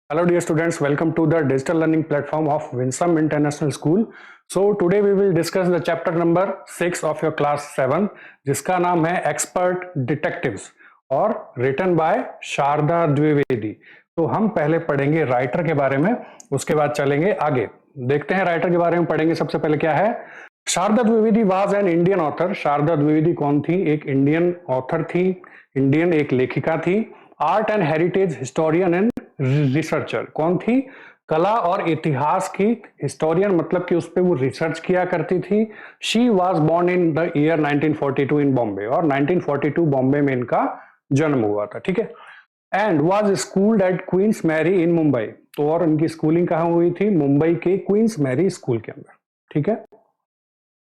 Hello dear students, welcome to the digital learning platform of Winsome International School. So today we will discuss the chapter number 6 of your class 7 जिसका नाम है Expert Detectives और written by Sharda Dwivedi. तो हम पहले पढ़ेंगे writer के बारे में, उसके बाद चलेंगे आगे। देखते हैं राइटर के बारे में पढ़ेंगे। सबसे पहले क्या है, Sharada Dwivedi was an Indian author. Sharada Dwivedi कौन थी? एक इंडियन ऑथर थी, इंडियन एक लेखिका थी। Art and heritage historian and researcher. कौन थी? कला और इतिहास की हिस्टोरियन, मतलब कि उस पर वो रिसर्च किया करती थी। She was born in the year 1942 in Bombay, और 1942 बॉम्बे में इनका जन्म हुआ था। ठीक है। And was schooled at Queens Mary in Mumbai. तो और इनकी स्कूलिंग कहाँ हुई थी? मुंबई के क्वींस मैरी स्कूल के अंदर। ठीक है।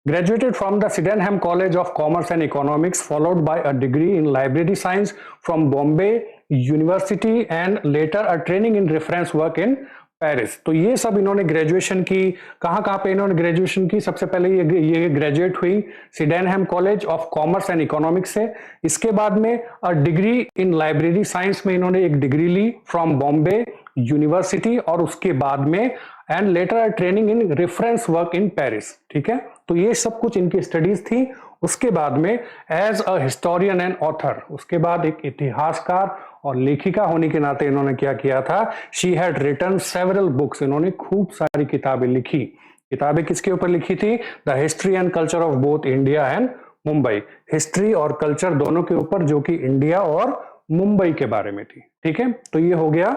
Graduated from the Sydenham College of Commerce and Economics, followed by a degree in library science from Bombay University and later a training in reference work in Paris. तो ये सब इन्होंने graduation की। कहाँ पे इन्होंने ग्रेजुएशन की? सबसे पहले ये ग्रेजुएट हुई Sydenham college of commerce and economics से। इसके बाद में a degree in library science में इन्होंने एक डिग्री ली फ्रॉम बॉम्बे यूनिवर्सिटी, और उसके बाद में and later training in reference work in Paris. ठीक है। तो ये सब कुछ इनकी स्टडीज थी। उसके बाद में as a historian and author, उसके बाद एक इतिहासकार और लेखिका होने के नाते इन्होंने क्या किया था? She had written several books. इन्होंने खूब सारी किताबें लिखी। किताबें किसके ऊपर लिखी थी? The history and culture of both India and Mumbai. History और कल्चर दोनों के ऊपर, जो कि इंडिया और मुंबई के बारे में थी। ठीक है। तो ये हो गया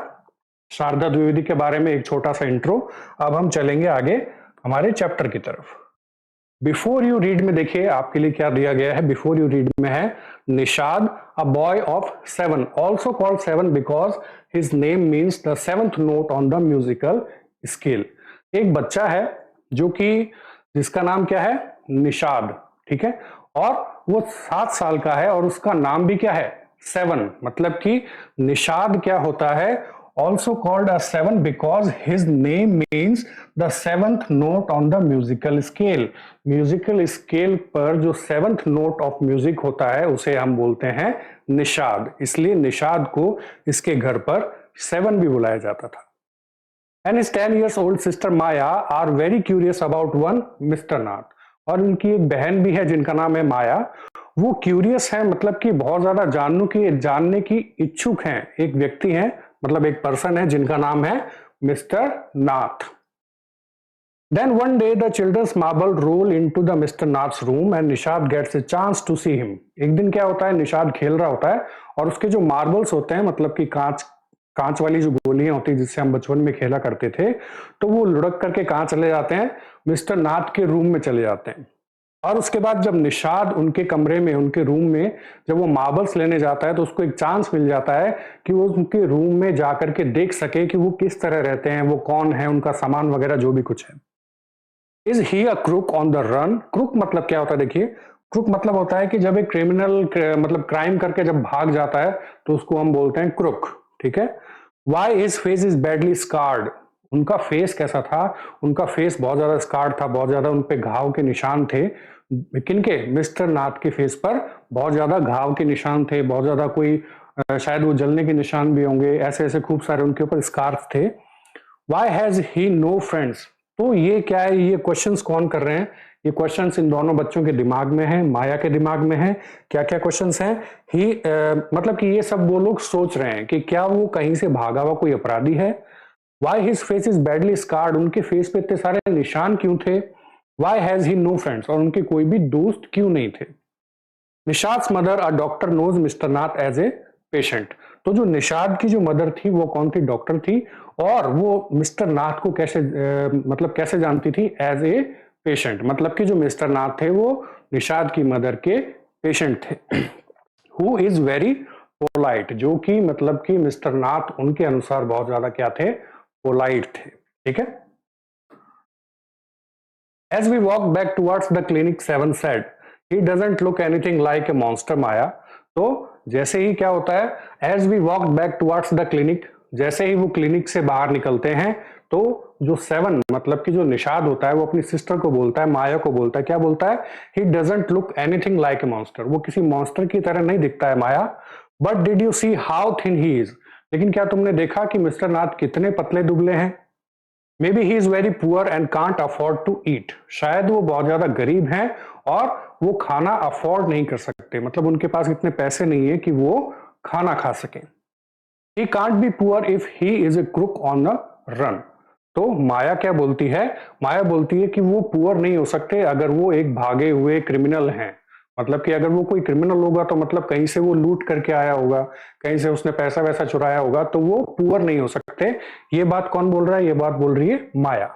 शारदा द्विवेदी के बारे में एक छोटा सा इंट्रो। अब हम चलेंगे आगे हमारे चैप्टर की तरफ। बिफोर यू रीड में देखिए आपके लिए क्या दिया गया है। बिफोर यू रीड में है Nishad, a boy of 7, also called 7 because his name means the 7th note on the musical scale. एक बच्चा है जो कि जिसका नाम क्या है? निषाद। ठीक है। और वो 7 साल का है और उसका नाम भी क्या है? 7। मतलब कि निषाद क्या होता है? also called as 7 because his name means the 7th note on the musical scale। Musical scale पर जो 7th नोट ऑफ म्यूजिक होता है उसे हम बोलते हैं निषाद। इसलिए निषाद को इसके घर पर 7 भी बुलाया जाता था। And his 10 years old sister Maya are very curious about one mister Nath. और उनकी एक बहन भी है जिनका नाम है माया। वो क्यूरियस है, मतलब कि बहुत ज्यादा जानने की इच्छुक हैं। एक व्यक्ति है, मतलब एक पर्सन है जिनका नाम है mister Nath. Then one day the children's marble roll into the Mr. Nath's room and Nishad gets a chance to see him। एक दिन क्या होता है, निषाद खेल रहा होता है और उसके जो मार्बल्स होते हैं, मतलब कि कांच वाली जो गोलियां होती है जिससे हम बचपन में खेला करते थे, तो वो लुढ़क करके कहाँ चले जाते हैं? मिस्टर नाथ के रूम में चले जाते हैं। और उसके बाद जब निषाद उनके कमरे में, उनके रूम में जब वो मार्बल्स लेने जाता है, तो उसको एक चांस मिल जाता है कि वो उनके रूम में जाकर के देख सके कि वो किस तरह रहते हैं, वो कौन है, उनका सामान वगैरह जो भी कुछ है। Is he a crook on the run? Crook मतलब क्या होता है? देखिए, क्रुक मतलब होता है कि जब एक क्रिमिनल मतलब क्राइम करके जब भाग जाता है तो उसको हम बोलते हैं क्रुक। ठीक है। Why his face is badly scarred? उनका फेस कैसा था? उनका फेस बहुत ज्यादा स्कार्ड था, बहुत ज्यादा उनपे घाव के निशान थे। किनके? मिस्टर नाथ के फेस पर बहुत ज्यादा घाव के निशान थे, बहुत ज्यादा कोई शायद वो जलने के निशान भी होंगे, ऐसे ऐसे खूब सारे उनके ऊपर स्कार्फ थे। Why has he no friends? तो ये क्या है? ये क्वेश्चंस कौन कर रहे हैं? ये क्वेश्चंस इन दोनों बच्चों के दिमाग में है, माया के दिमाग में है। क्या क्या क्वेश्चंस हैं? मतलब कि ये सब वो लोग सोच रहे हैं कि क्या वो कहीं से भागा हुआ कोई अपराधी है। Why his face is badly scarred? उनके फेस पे इतने सारे निशान क्यों थे। Why has he no friends? और उनके कोई भी दोस्त क्यों नहीं थे। Nishad's mother a doctor knows mister Nath as a patient. तो जो निषाद की जो मदर थी वो कौन थी? डॉक्टर थी। और वो मिस्टर नाथ को कैसे मतलब कैसे जानती थी? As a patient. मतलब कि जो मिस्टर नाथ थे वो निषाद की मदर के पेशेंट थे। Who is very polite? जो कि मतलब कि मिस्टर नाथ उनके अनुसार बहुत ज्यादा क्या थे? पोलाइट थे। ठीक है। As we walk back towards the clinic, 7 said, he doesn't look anything like a monster, माया। तो जैसे ही क्या होता है, as we walk back towards the clinic, जैसे ही वो क्लिनिक से बाहर निकलते हैं, तो जो 7 मतलब कि जो निषाद होता है वो अपनी सिस्टर को बोलता है, माया को बोलता है, क्या बोलता है? he doesn't look anything like a monster। वो किसी मॉन्स्टर की तरह नहीं दिखता है माया। but did you see how thin he is? लेकिन क्या तुमने देखा कि मिस्टर नाथ कितने पतले दुबले हैं? Maybe he is very poor and can't afford to eat. शायद वो बहुत ज्यादा गरीब हैं और वो खाना अफोर्ड नहीं कर सकते, मतलब उनके पास इतने पैसे नहीं है कि वो खाना खा सकें। He can't be poor if he is a crook on a run. तो माया क्या बोलती है? माया बोलती है कि वो पुअर नहीं हो सकते अगर वो एक भागे हुए क्रिमिनल हैं। मतलब कि अगर वो कोई क्रिमिनल होगा तो मतलब कहीं से वो लूट करके आया होगा, कहीं से उसने पैसा वैसा चुराया होगा, तो वो पुअर नहीं हो सकते। ये बात कौन बोल रहा है? ये बात बोल रही है माया।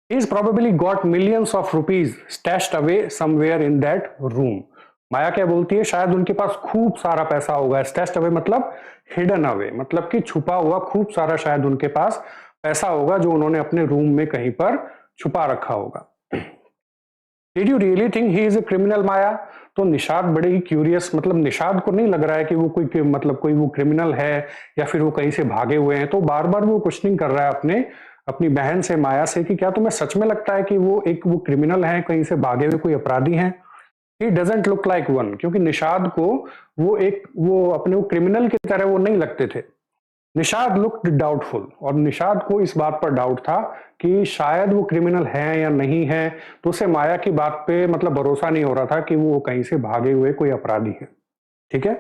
He's probably got millions of rupees stashed away somewhere in that room. माया क्या बोलती है? शायद उनके पास खूब सारा पैसा होगा। स्टैश्ड अवे मतलब हिडन अवे, मतलब कि छुपा हुआ खूब सारा शायद उनके पास पैसा होगा जो उन्होंने अपने रूम में कहीं पर छुपा रखा होगा। Did you really think he is a criminal Maya? तो निषाद बड़े ही क्यूरियस, मतलब निषाद को नहीं लग रहा है कि वो कोई मतलब कोई वो क्रिमिनल है या फिर वो कहीं से भागे हुए हैं, तो बार बार वो क्वेश्चनिंग कर रहा है अपनी बहन से, माया से, कि क्या तुम्हें सच में लगता है कि वो क्रिमिनल है, कहीं से भागे हुए कोई अपराधी हैं? He doesn't look like one, क्योंकि निषाद को वो अपने वो क्रिमिनल की तरह वो नहीं लगते थे। निषाद लुक्ड डाउटफुल, और निषाद को इस बात पर डाउट था कि शायद वो क्रिमिनल है या नहीं है, तो उसे माया की बात पे मतलब भरोसा नहीं हो रहा था कि वो कहीं से भागे हुए कोई अपराधी है। ठीक है,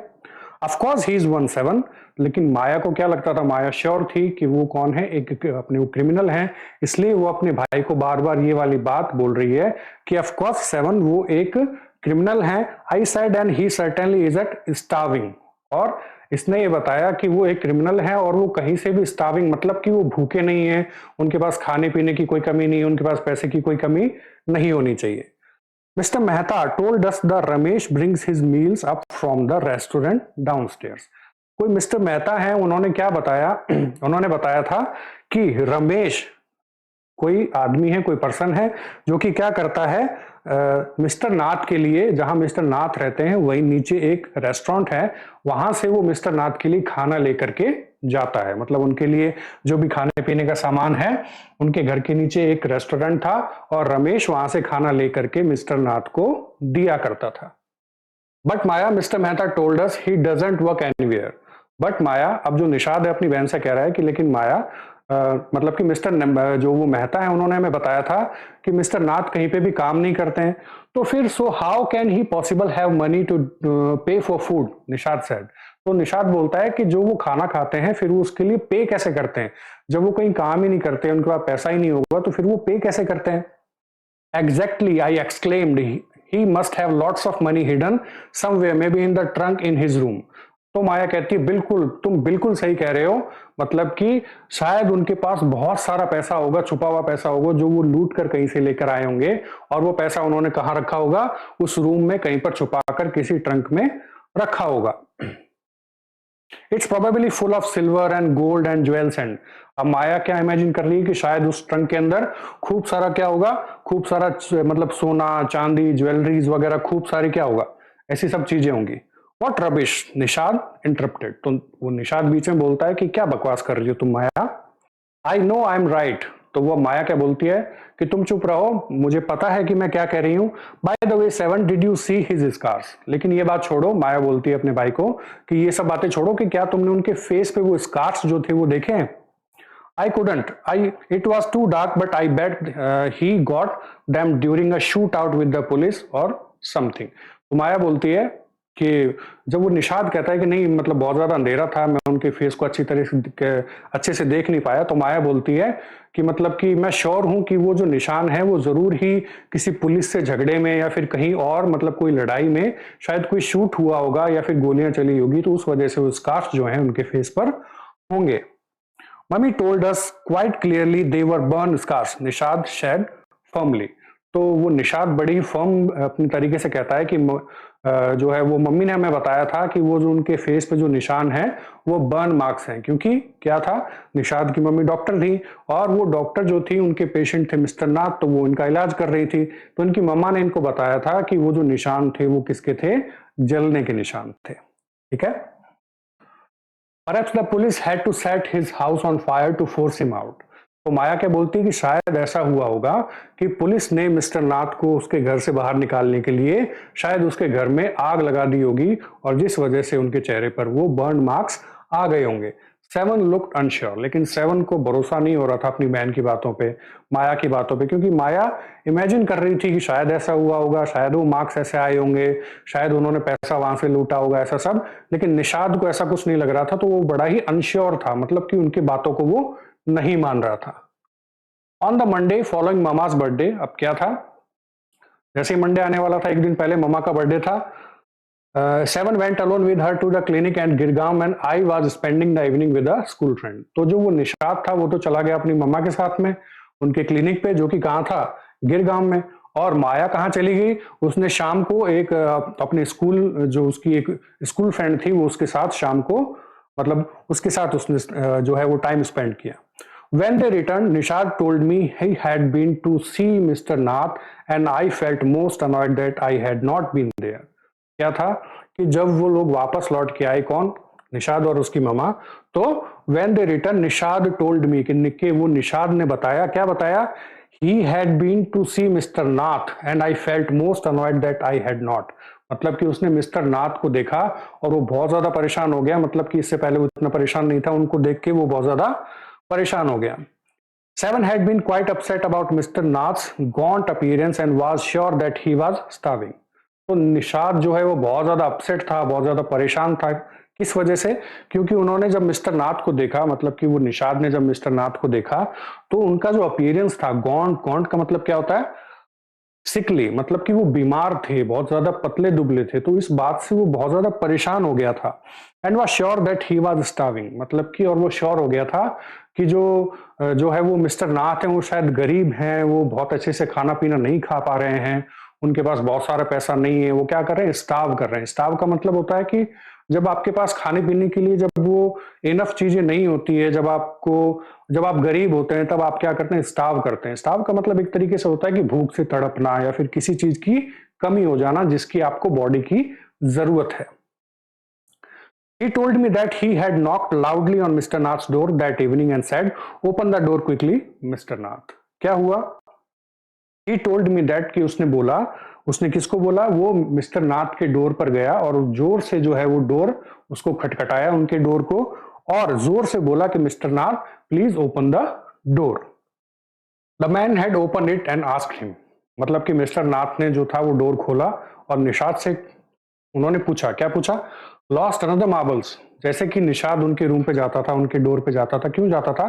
ऑफ कोर्स ही इज 1-7, लेकिन माया को क्या लगता था? माया श्योर थी कि वो कौन है, एक अपने वो क्रिमिनल है, इसलिए वो अपने भाई को बार बार ये वाली बात बोल रही है कि ऑफ कोर्स 7 वो एक क्रिमिनल है। I said and he certainly is at starving, और इसने ये बताया कि वो एक क्रिमिनल है और वो कहीं से भी स्टार्विंग मतलब कि वो भूखे नहीं है, उनके पास खाने पीने की कोई कमी नहीं है, उनके पास पैसे की कोई कमी नहीं होनी चाहिए। Mr. Mehta told us the Ramesh brings his meals up from the restaurant downstairs. कोई मिस्टर मेहता है, उन्होंने क्या बताया? उन्होंने बताया था कि रमेश कोई आदमी है, कोई पर्सन है जो कि क्या करता है, मिस्टर नाथ के लिए, जहां मिस्टर नाथ रहते हैं वही नीचे एक रेस्टोरेंट है, वहां से वो मिस्टर नाथ के लिए खाना लेकर के जाता है। मतलब उनके लिए जो भी खाने पीने का सामान है, उनके घर के नीचे एक रेस्टोरेंट था और रमेश वहां से खाना लेकर के मिस्टर नाथ को दिया करता था। But Maya, mister Mehta told us he doesn't work anywhere. But Maya, अब जो निषाद है अपनी बहन से कह रहा है कि लेकिन माया मतलब कि मिस्टर जो वो मेहता है उन्होंने हमें बताया था कि मिस्टर नाथ कहीं पे भी काम नहीं करते हैं, तो फिर so how can he possible have money to pay for food, Nishad said. तो निषाद बोलता है कि जो वो खाना खाते हैं फिर वो उसके लिए पे कैसे करते हैं? जब वो कहीं काम ही नहीं करते, उनके पास पैसा ही नहीं होगा, तो फिर वो पे कैसे करते हैं? Exactly, I exclaimed. He must have lots of money hidden somewhere, maybe in the trunk in his room. तो माया कहती है बिल्कुल, तुम बिल्कुल सही कह रहे हो, मतलब कि शायद उनके पास बहुत सारा पैसा होगा, छुपा हुआ पैसा होगा जो वो लूट कर कहीं से लेकर आए होंगे, और वो पैसा उन्होंने कहाँ रखा होगा? उस रूम में कहीं पर छुपा कर किसी ट्रंक में रखा होगा। It's probably full of silver and gold and jewels and. अब माया क्या इमेजिन कर रही है कि शायद उस ट्रंक के अंदर खूब सारा क्या होगा? खूब सारा मतलब सोना, चांदी, ज्वेलरीज वगैरह खूब सारी क्या होगा? ऐसी सब चीजें होंगी। What rubbish, Nishad interrupted. तो वो निषाद बीच में बोलता है कि क्या बकवास कर रही हो तुम Maya? I know I am right. तो वो माया क्या बोलती है कि तुम चुप रहो, मुझे पता है कि मैं क्या कह रही हूं। By the way 7, did you see his scars? लेकिन ये बात छोड़ो, माया बोलती है अपने भाई को कि ये सब बातें छोड़ो, कि क्या तुमने उनके फेस पे वो स्कार्स जो थे वो देखे हैं? I couldn't, it was too dark, but I bet he got them during a shoot out with the police और समथिंग। तो माया बोलती है कि जब वो निषाद कहता है कि नहीं मतलब बहुत ज्यादा अंधेरा था, मैं उनके फेस को अच्छे से देख नहीं पाया, तो माया बोलती है कि मतलब कि मैं श्योर हूं कि वो जो निशान है वो जरूर ही किसी पुलिस से झगड़े में या फिर कहीं और मतलब कोई लड़ाई में शायद कोई शूट हुआ होगा या फिर गोलियां चली होगी, तो उस वजह से वो स्कार्स जो हैं उनके फेस पर होंगे। Mummy told us quite clearly they were burn scars, Nishad said firmly. तो वो निषाद बड़ी ही फर्म अपनी तरीके से कहता है कि जो है वो मम्मी ने हमें बताया था कि वो जो उनके फेस पे जो निशान है वो बर्न मार्क्स हैं, क्योंकि क्या था, निषाद की मम्मी डॉक्टर थी और वो डॉक्टर जो थी उनके पेशेंट थे मिस्टर नाथ, तो वो इनका इलाज कर रही थी, तो इनकी मम्मा ने इनको बताया था कि वो जो निशान थे वो किसके थे? जलने के निशान थे। ठीक है। Perhaps the police had to set his house on fire to force him out. तो माया क्या बोलती है कि शायद ऐसा हुआ होगा कि पुलिस ने मिस्टर नाथ को उसके घर से बाहर निकालने के लिए शायद उसके घर में आग लगा दी होगी, और जिस वजह से उनके चेहरे पर वो बर्न मार्क्स आ गए होंगे। सेवन लुक्ड अनश्योर, लेकिन सेवन को भरोसा नहीं हो रहा था अपनी बहन की बातों पे, माया की बातों पे, क्योंकि माया इमेजिन कर रही थी कि शायद ऐसा हुआ होगा, शायद वो मार्क्स ऐसे आए होंगे, शायद उन्होंने पैसा वहां से लूटा होगा, ऐसा सब। लेकिन निषाद को ऐसा कुछ नहीं लग रहा था, तो वो बड़ा ही अनश्योर था, मतलब कि उनकी बातों को वो नहीं मान रहा था। On the Monday following mama's birthday, अब क्या था, जैसे ही मंडे आने वाला था, एक दिन पहले ममा का बर्थडे था, seven went alone with her to the clinic and Girgaon and I was spending the evening with a school friend. तो जो वो निषाद था वो तो चला गया अपनी मम्मा के साथ में उनके क्लिनिक पे, जो कि कहाँ था, गिरगांव में। और माया कहाँ चली गई, उसने शाम को एक अपने स्कूल, जो उसकी एक स्कूल फ्रेंड थी, वो उसके साथ शाम को, मतलब उसके साथ उसने जो है वो टाइम स्पेंड किया। When they returned, Nishad told me he had been to see Mr. Nath and I felt most annoyed that I had not been there. क्या था कि जब वो लोग वापस लौट के आए, कौन, निषाद और उसकी ममा, तो when they returned, Nishad told me कि वो निषाद ने बताया, क्या बताया, he had been to see Mr. Nath and I felt most annoyed that I had not. मतलब कि उसने मिस्टर नाथ को देखा और वो बहुत ज्यादा परेशान हो गया, मतलब कि इससे पहले वो इतना परेशान नहीं था, उनको देख के वो बहुत ज्यादा परेशान हो गया। Seven had been quite upset about Mr. Nath's gaunt appearance and was sure that he was starving. तो निषाद जो है वो बहुत ज्यादा अपसेट था, बहुत ज्यादा परेशान था। किस वजह से, क्योंकि उन्होंने जब मिस्टर नाथ को देखा, मतलब कि वो निषाद ने जब मिस्टर नाथ को देखा, तो उनका जो अपीयरेंस था, गॉन्ट, गॉन्ट का मतलब क्या होता है, सिकली, मतलब कि वो बीमार थे, बहुत ज्यादा पतले दुबले थे, तो इस बात से वो बहुत ज्यादा परेशान हो गया था। And was sure that he was starving, मतलब कि, और वो श्योर हो गया था कि जो है वो मिस्टर नाथ है, वो शायद गरीब हैं, वो बहुत अच्छे से खाना पीना नहीं खा पा रहे हैं, उनके पास बहुत सारा पैसा नहीं है, वो क्या कर रहे हैं, स्टार्व कर रहे हैं। स्टार्व का मतलब होता है कि जब आपके पास खाने पीने के लिए जब वो इनफ चीजें नहीं होती है, जब आप गरीब होते हैं, तब आप क्या करते हैं, स्टार्व करते हैं। स्टार्व का मतलब एक तरीके से होता है कि भूख से तड़पना या फिर किसी चीज की कमी हो जाना जिसकी आपको बॉडी की जरूरत है। He told me that he had knocked loudly on Mr. Nath's door that evening and said, "Open the door quickly, Mr. Nath." क्या हुआ? He told me that कि उसने बोला, उसने किसको बोला, वो मिस्टर नाथ के डोर पर गया और जोर से जो है वो डोर उसको खटखटाया, उनके डोर को, और जोर से बोला कि mister Nath please open the door. The man had open it and asked him, मतलब कि मिस्टर नाथ ने जो था वो डोर खोला और निषाद से उन्होंने पूछा, क्या पूछा, लॉस्ट अनदर मार्बल्स। जैसे कि निषाद उनके रूम पे जाता था, उनके डोर पे जाता था, क्यों जाता था,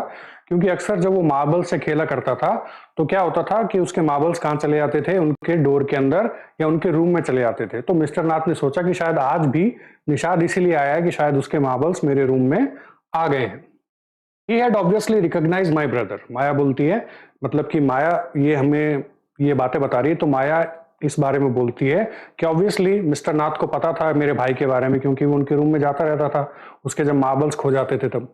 क्योंकि अक्सर जब वो मार्बल से खेला करता था तो क्या होता था कि उसके मार्बल्स कहाँ चले जाते थे, उनके डोर के अंदर या उनके रूम में चले जाते थे। तो मिस्टर नाथ ने सोचा कि शायद आज भी निषाद इसीलिए आया है कि शायद उसके मार्बल्स मेरे रूम में आ गए हैं। He had obviously recognise my brother, Maya बोलती है, मतलब कि माया ये हमें ये बातें बता रही है, तो माया इस बारे में बोलती है कि ऑब्वियसली मिस्टर नाथ को पता था मेरे भाई के बारे में, क्योंकि वो उनके रूम में जाता रहता था, उसके जब मार्बल्स खो जाते थे तब।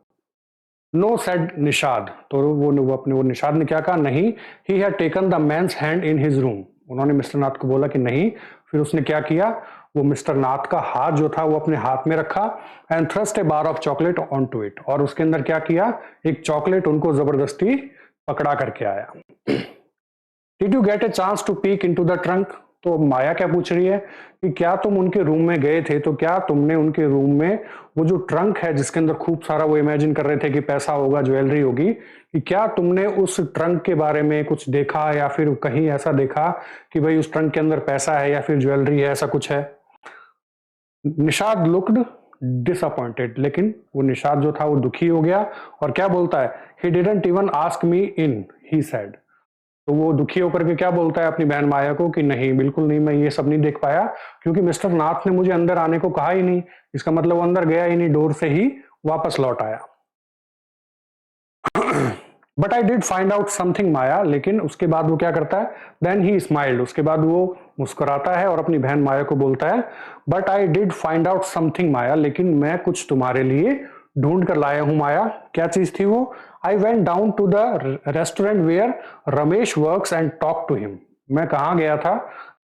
नो सेड निषाद, तो वो निषाद ने क्या कहा, नहीं, he had taken the man's hand in his room. उन्होंने मिस्टर नाथ को बोला कि नहीं, फिर उसने क्या किया, वो मिस्टर नाथ का हाथ जो था वो अपने हाथ में रखा and thrust a bar of chocolate on to it, और उसके अंदर क्या किया, एक चॉकलेट उनको जबरदस्ती पकड़ा करके आया। Did you get a chance to peek into the trunk, तो माया क्या पूछ रही है कि क्या तुम उनके रूम में गए थे, तो क्या तुमने उनके रूम में वो जो ट्रंक है जिसके अंदर खूब सारा, वो इमेजिन कर रहे थे कि पैसा होगा, ज्वेलरी होगी, कि क्या तुमने उस ट्रंक के बारे में कुछ देखा या फिर कहीं ऐसा देखा कि भाई उस ट्रंक के अंदर पैसा है या फिर ज्वेलरी है, ऐसा कुछ है। निषाद लुक्ड डिसअपॉइंटेड, लेकिन वो निषाद जो था वो दुखी हो गया और क्या बोलता है, he didn't even ask me in, he said. तो वो दुखी होकर के क्या बोलता है अपनी बहन माया को कि नहीं, बिल्कुल नहीं, मैं ये सब नहीं देख पाया, क्योंकि मिस्टर नाथ ने मुझे अंदर आने को कहा ही नहीं, इसका मतलब वो अंदर गया ही नहीं, डोर से ही वापस लौट आया। But I did find out something Maya, लेकिन उसके बाद वो क्या करता है, देन ही स्माइल्ड, उसके बाद वो मुस्कुराता है और अपनी बहन माया को बोलता है, but I did find out something Maya, लेकिन मैं कुछ तुम्हारे लिए ढूंढ कर लाया हूं माया। क्या चीज थी वो, I went down to the restaurant where Ramesh works and talk to him. मैं कहाँ गया था,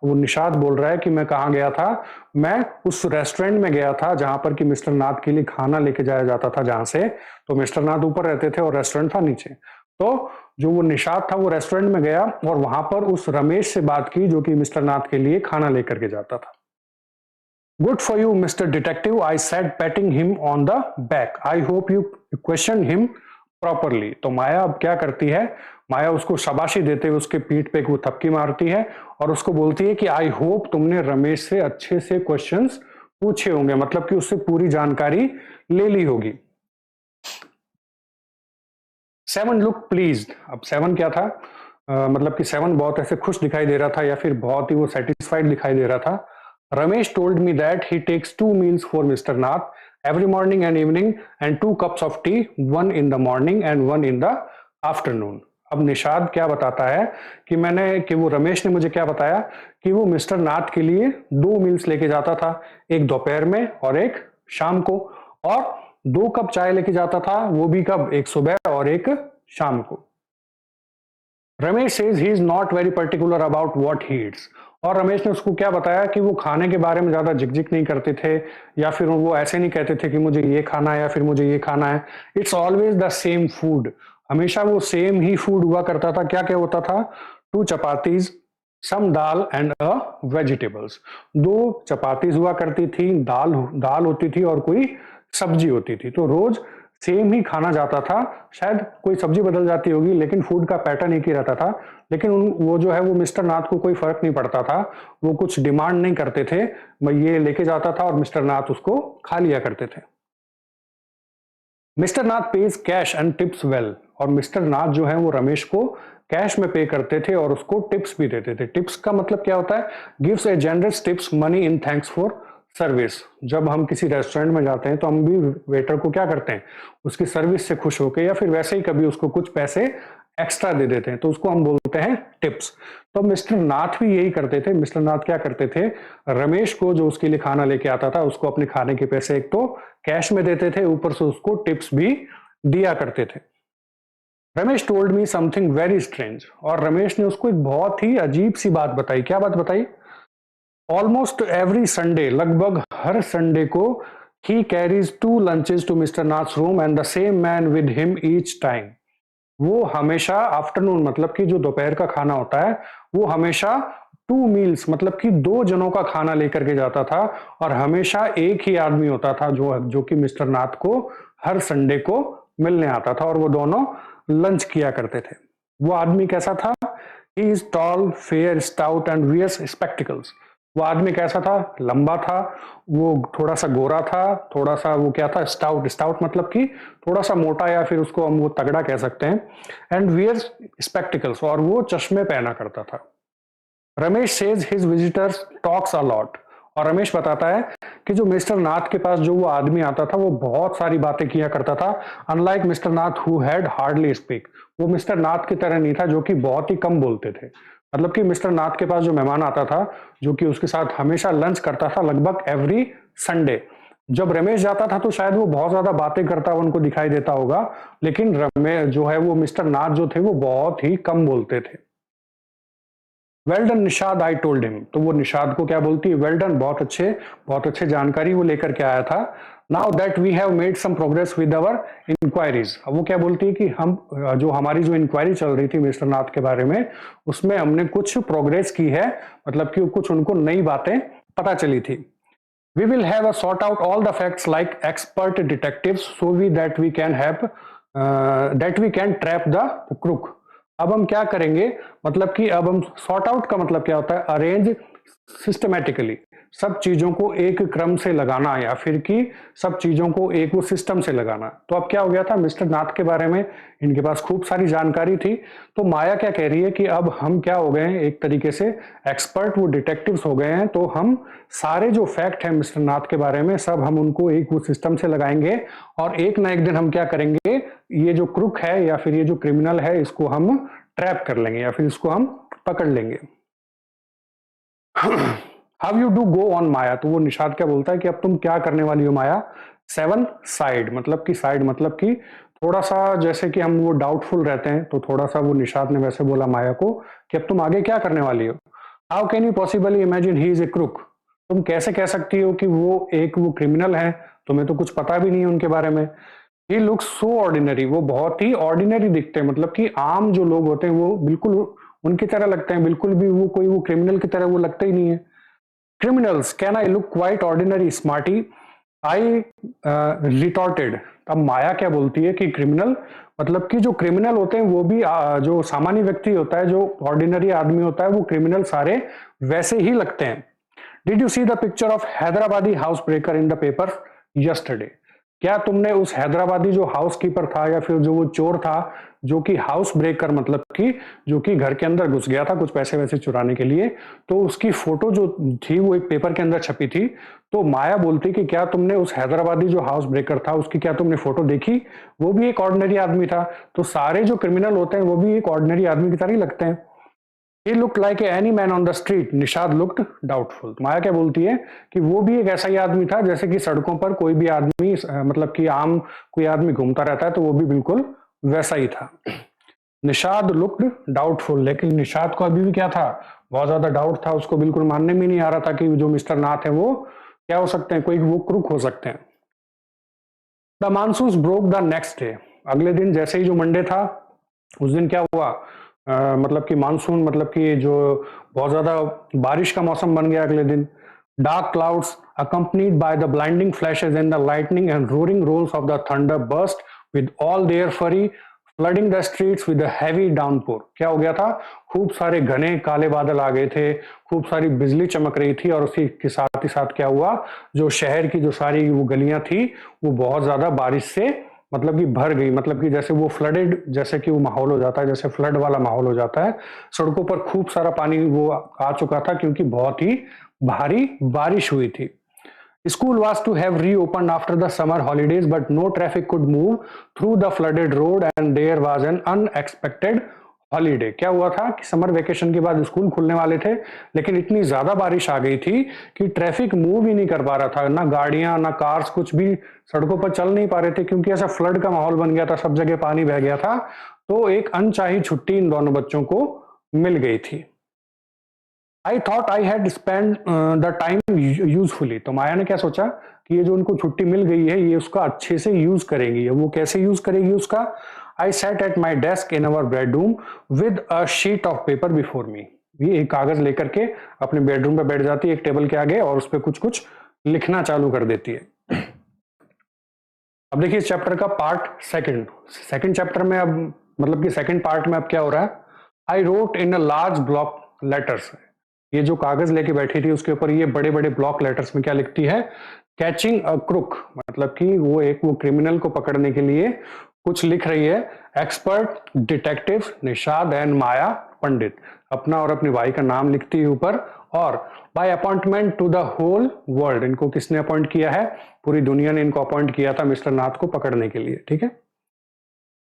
वो निषाद बोल रहा है कि मैं कहाँ गया था, मैं उस रेस्टोरेंट में गया था जहां पर कि मिस्टर नाथ के लिए खाना लेके जाया जाता था, जहां से, तो मिस्टर नाथ ऊपर रहते थे और रेस्टोरेंट था नीचे। तो जो वो निषाद था वो रेस्टोरेंट में गया और वहां पर उस रमेश से बात की जो कि मिस्टर नाथ के लिए खाना लेकर के जाता था। Good for you mister detective, I said patting him on the back, I hope you question him properly. तो माया अब क्या करती है, माया उसको शाबाशी देते हुए उसके पीठ पे वो थपकी मारती है और उसको बोलती है कि आई होप तुमने रमेश से अच्छे से क्वेश्चंस पूछे होंगे, मतलब कि उससे पूरी जानकारी ले ली होगी। 7 लुक प्लीज्ड, अब 7 क्या था, मतलब कि 7 बहुत ऐसे खुश दिखाई दे रहा था या फिर बहुत ही वो सेटिस्फाइड दिखाई दे रहा था। Ramesh told me that he takes 2 meals for mister Nath every morning and evening and 2 cups of tea, 1 in the morning and 1 in the afternoon. अब निषाद क्या बताता है कि वो रमेश ने मुझे क्या बताया कि वो मिस्टर नाथ के लिए 2 मील्स लेके जाता था, एक दोपहर में और एक शाम को, और 2 कप चाय लेके जाता था, वो भी कब, एक सुबह और एक शाम को। Ramesh says he is not very particular about what he eats, और रमेश ने उसको क्या बताया कि वो खाने के बारे में ज्यादा झिकझिक नहीं करते थे या फिर वो ऐसे नहीं कहते थे कि मुझे ये खाना है या फिर मुझे ये खाना है। It's always the same food, हमेशा वो सेम ही फूड हुआ करता था। क्या क्या होता था, 2 chapatis, some dal and a vegetables, 2 chapatis हुआ करती थी, दाल दाल होती थी और कोई सब्जी होती थी। तो रोज सेम ही खाना जाता था, शायद कोई सब्जी बदल जाती होगी लेकिन फूड का पैटर्न एक ही रहता था। लेकिन वो जो है वो मिस्टर नाथ को कोई फर्क नहीं पड़ता था, वो कुछ डिमांड नहीं करते थे, मैं ये लेके जाता था और मिस्टर नाथ उसको खा लिया करते थे। Mister Nath page cache and tips well, और मिस्टर नाथ जो है वो रमेश को कैश में पे करते थे और उसको टिप्स भी देते थे। टिप्स का मतलब क्या होता है, gives A generous tips money in thanks for service. जब हम किसी रेस्टोरेंट में जाते हैं तो हम भी वेटर को क्या करते हैं, उसकी सर्विस से खुश होकर या फिर वैसे ही कभी उसको कुछ पैसे एक्स्ट्रा दे देते हैं, तो उसको हम बोलते हैं टिप्स। तो मिस्टर नाथ भी यही करते थे। मिस्टर नाथ क्या करते थे, रमेश को जो उसके लिए खाना लेके आता था उसको अपने खाने के पैसे एक तो कैश में देते थे, ऊपर से उसको टिप्स भी दिया करते थे। Ramesh told me something very strange, और रमेश ने उसको एक बहुत ही अजीब सी बात बताई। क्या बात बताई, ऑलमोस्ट एवरी संडे, लगभग हर संडे को, he carries 2 lunches to mister Nath's room and the same man with him each time. वो हमेशा आफ्टरनून, मतलब कि जो दोपहर का खाना होता है, वो हमेशा 2 मील्स, मतलब कि 2 जनों का खाना लेकर के जाता था, और हमेशा एक ही आदमी होता था जो कि मिस्टर नाथ को हर संडे को मिलने आता था, और वो दोनों लंच किया करते थे। वो आदमी कैसा था, he is tall fair stout and wears spectacles. वो आदमी कैसा था, लंबा था, वो थोड़ा सा गोरा था, थोड़ा सा वो क्या था, स्टाउट, स्टाउट मतलब कि थोड़ा सा मोटा या फिर उसको हम वो तगड़ा कह सकते हैं, एंड वियर्स स्पेक्टिकल्स, और वो चश्मे पहना करता था। Ramesh says his visitors talks a lot, और रमेश बताता है कि जो मिस्टर नाथ के पास जो वो आदमी आता था वो बहुत सारी बातें किया करता था। Unlike mister Nath who had hardly speak, वो मिस्टर नाथ की तरह नहीं था जो कि बहुत ही कम बोलते थे। मतलब कि मिस्टर नाथ के पास जो मेहमान आता था, जो कि उसके साथ हमेशा लंच करता था लगभग एवरी संडे, जब रमेश जाता था तो शायद वो बहुत ज्यादा बातें करता हुआ उनको दिखाई देता होगा, लेकिन रमेश जो है वो मिस्टर नाथ जो थे वो बहुत ही कम बोलते थे। Well done Nishad, I told him, तो वो निषाद को क्या बोलती है, वेल डन, बहुत अच्छे जानकारी वो लेकर के आया था। Now that we have made some progress with our inquiries, अब वो क्या बोलती है कि हम जो हमारी जो इंक्वायरी चल रही थी मिस्टर नाथ के बारे में, उसमें हमने कुछ प्रोग्रेस की है, मतलब कि कुछ उनको नई बातें पता चली थी। We will have a sort out all the facts like expert detectives so we that we can trap the crook. अब हम क्या करेंगे, मतलब कि अब हम सॉर्ट आउट का मतलब क्या होता है, अरेंज सिस्टमेटिकली, सब चीजों को एक क्रम से लगाना, या फिर कि सब चीजों को एक वो सिस्टम से लगाना। तो अब क्या हो गया था, मिस्टर नाथ के बारे में इनके पास खूब सारी जानकारी थी। तो माया क्या कह रही है कि अब हम क्या हो गए हैं, एक तरीके से एक्सपर्ट, वो डिटेक्टिव्स हो गए हैं, तो हम सारे जो फैक्ट है मिस्टर नाथ के बारे में सब हम उनको एक वो सिस्टम से लगाएंगे, और एक ना एक दिन हम क्या करेंगे, ये जो क्रुक है या फिर ये जो क्रिमिनल है इसको हम ट्रैप कर लेंगे या फिर इसको हम पकड़ लेंगे। How you do go on Maya, तो वो निषाद क्या बोलता है कि अब तुम क्या करने वाली हो माया। 7 साइड, मतलब कि साइड मतलब कि थोड़ा सा, जैसे कि हम वो डाउटफुल रहते हैं, तो थोड़ा सा वो निषाद ने वैसे बोला माया को कि अब तुम आगे क्या करने वाली हो। How can you possibly imagine he is a crook, तुम कैसे कह सकती हो कि वो क्रिमिनल है, तुम्हें तो कुछ पता भी नहीं है उनके बारे में। ही लुक्स सो ऑर्डिनरी, वो बहुत ही ऑर्डिनरी दिखते हैं, मतलब कि आम जो लोग होते हैं वो बिल्कुल उनकी तरह लगते हैं, बिल्कुल भी वो कोई वो क्रिमिनल की तरह वो लगते ही नहीं है। criminals, can I look quite ordinary smarty? I retorted. अब माया क्या बोलती है कि क्रिमिनल मतलब कि जो क्रिमिनल होते हैं वो भी जो सामान्य व्यक्ति होता है, जो ऑर्डिनरी आदमी होता है, वो क्रिमिनल सारे वैसे ही लगते हैं. Did you see the picture of Hyderabadi house breaker in the paper yesterday? क्या तुमने उस हैदराबादी जो हाउस कीपर था या फिर जो वो चोर था जो कि हाउस ब्रेकर मतलब कि जो कि घर के अंदर घुस गया था कुछ पैसे वैसे चुराने के लिए, तो उसकी फोटो जो थी वो एक पेपर के अंदर छपी थी. तो माया बोलती कि क्या तुमने उस हैदराबादी जो हाउस ब्रेकर था उसकी क्या तुमने फोटो देखी? वो भी एक ऑर्डिनरी आदमी था. तो सारे जो क्रिमिनल होते हैं वो भी एक ऑर्डिनरी आदमी की तरह ही लगते हैं. He looked like any man on the street. Nishad looked doubtful. माया क्या बोलती है कि वो भी एक ऐसा ही आदमी था जैसे कि सड़कों पर कोई भी आदमी मतलब कि आम कोई आदमी घूमता रहता है, तो वो भी बिल्कुल वैसा ही था. निषाद लुक्ड डाउटफुल, लेकिन निषाद को अभी भी क्या था, बहुत ज्यादा डाउट था. उसको बिल्कुल मानने में नहीं आ रहा था कि जो मिस्टर नाथ है वो क्या हो सकते हैं, कोई वो क्रूक हो सकते हैं. The monsoon broke the next day. अगले दिन जैसे ही जो मंडे था उस दिन क्या हुआ, मतलब कि मानसून मतलब कि जो बहुत ज्यादा बारिश का मौसम बन गया अगले दिन. Dark clouds accompanied by the blinding flashes and the lightning and roaring rolls of the thunder burst with all their fury flooding the streets with a heavy downpour. क्या हो गया था, खूब सारे घने काले बादल आ गए थे, खूब सारी बिजली चमक रही थी और उसी के साथ ही साथ क्या हुआ, जो शहर की जो सारी वो गलियां थी वो बहुत ज्यादा बारिश से मतलब कि भर गई. मतलब कि जैसे वो फ्लडेड, जैसे कि वो माहौल हो जाता है, जैसे फ्लड वाला माहौल हो जाता है. सड़कों पर खूब सारा पानी वो आ चुका था क्योंकि बहुत ही भारी बारिश हुई थी. School was to have reopened after the summer holidays, but no traffic could move through the flooded road and there was an unexpected holiday. क्या हुआ था कि समर वेकेशन के बाद स्कूल खुलने वाले थे, लेकिन इतनी ज्यादा बारिश आ गई थी कि ट्रैफिक मूव ही नहीं कर पा रहा था. ना गाड़ियां ना कार्स कुछ भी सड़कों पर चल नहीं पा रहे थे क्योंकि ऐसा फ्लड का माहौल बन गया था, सब जगह पानी बह गया था. तो एक अनचाही छुट्टी इन दोनों बच्चों को मिल गई थी. I thought I had spend the time usefully. तो माया ने क्या सोचा कि ये जो उनको छुट्टी मिल गई है ये उसका अच्छे से यूज करेंगी. वो कैसे यूज करेगी उसका? I sat at my desk in our bedroom with a sheet of paper before me. ये एक कागज लेकर के अपने बेडरूम पे बैठ जाती है एक टेबल के आगे और उस पर कुछ कुछ लिखना चालू कर देती है. अब देखिए इस चैप्टर का पार्ट सेकंड चैप्टर में अब मतलब कि सेकंड पार्ट में अब क्या हो रहा है, I wrote in a large block letters. ये जो कागज लेके बैठी थी उसके ऊपर ये बड़े बड़े ब्लॉक लेटर्स में क्या लिखती है, कैचिंग अ क्रुक. मतलब कि वो क्रिमिनल को पकड़ने के लिए कुछ लिख रही है. एक्सपर्ट डिटेक्टिव निषाद एंड माया पंडित, अपना और अपनी भाई का नाम लिखती है ऊपर. और by appointment to the whole world, इनको किसने अपॉइंट किया है, पूरी दुनिया ने इनको अपॉइंट किया था मिस्टर नाथ को पकड़ने के लिए. ठीक है.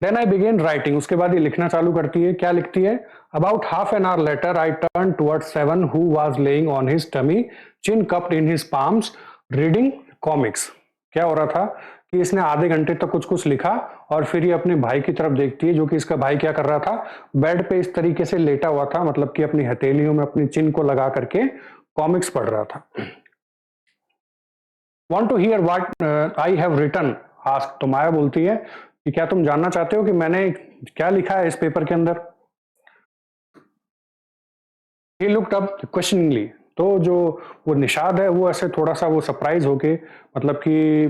Then I began writing. उसके बाद ये लिखना चालू करती है. क्या लिखती है, about half an hour later I turn towards seven who was lying on his tummy, chin cupped in his palms, reading comics. क्या हो रहा था कि इसने आधे घंटे तक कुछ कुछ लिखा और फिर ये अपने भाई की तरफ देखती है, जो कि इसका भाई क्या कर रहा था, बेड पे इस तरीके से लेटा हुआ था, मतलब कि अपनी हथेलियों में अपनी चिन को लगा करके कॉमिक्स पढ़ रहा था. Want to hear what I have written? Ask. तो माया बोलती है कि क्या तुम जानना चाहते हो कि मैंने क्या लिखा है इस पेपर के अंदर. He looked up questioningly. तो जो वो निषाद है वो ऐसे थोड़ा सा वो सरप्राइज होके मतलब कि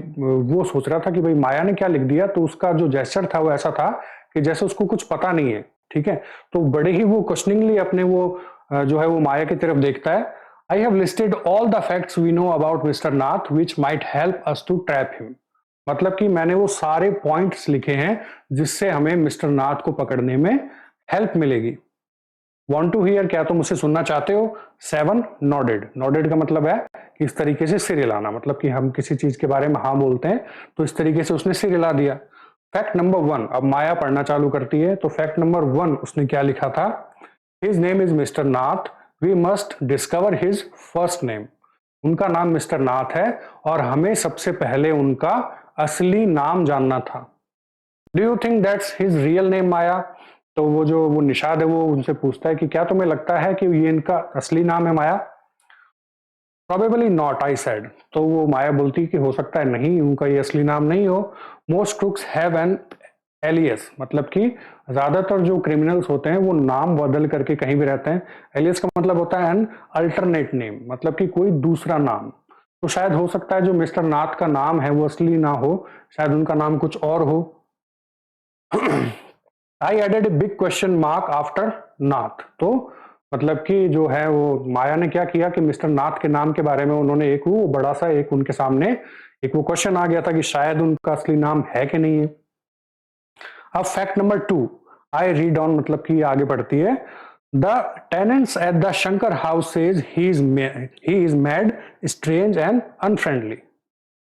वो सोच रहा था कि भाई माया ने क्या लिख दिया. तो उसका जो जेस्चर था वो ऐसा था कि जैसे उसको कुछ पता नहीं है. ठीक है. तो बड़े ही वो क्वेश्चनिंगली अपने वो जो है वो माया की तरफ देखता है. I have listed all the facts we know about mister Nath which might help us to trap him. मतलब कि मैंने वो सारे पॉइंट्स लिखे हैं जिससे हमें मिस्टर नाथ को पकड़ने में हेल्प मिलेगी. Want to hear, क्या तुम उसे सुनना चाहते हो? 7 nodded. Nodded का मतलब है कि इस तरीके से सिर हिलाना, मतलब कि हम किसी चीज के बारे में हाँ बोलते हैं तो इस तरीके से उसने सिर हिला दिया. Fact number 1. अब माया पढ़ना चालू करती है. तो फैक्ट नंबर 1 उसने क्या लिखा था, his name is mister Nath, we must discover his first name. उनका नाम मिस्टर नाथ है और हमें सबसे पहले उनका असली नाम जानना था. Do you think that's his real name Maya? तो वो निषाद है वो उनसे पूछता है कि क्या तुम्हें लगता है कि ये इनका असली नाम है Maya? Probably not, I said. तो वो माया बोलती कि हो सकता है नहीं, उनका ये असली नाम नहीं हो. Most crooks have an alias मतलब कि ज्यादातर जो क्रिमिनल्स होते हैं वो नाम बदल करके कहीं भी रहते हैं। एलियस का मतलब होता है एन अल्टरनेट नेम, मतलब कि कोई दूसरा नाम। तो शायद हो सकता है जो मिस्टर नाथ का नाम है वो असली ना हो, शायद उनका नाम कुछ और हो। I added a big question mark after Nath. तो मतलब कि जो है वो माया ने क्या किया कि मिस्टर नाथ के नाम के बारे में उन्होंने एक वो बड़ा सा एक उनके सामने एक वो क्वेश्चन आ गया था कि शायद उनका असली नाम है कि नहीं है। अब fact number 2, I read on मतलब कि आगे बढ़ती है। The tenants at the Shankar house says he is mad, strange and unfriendly.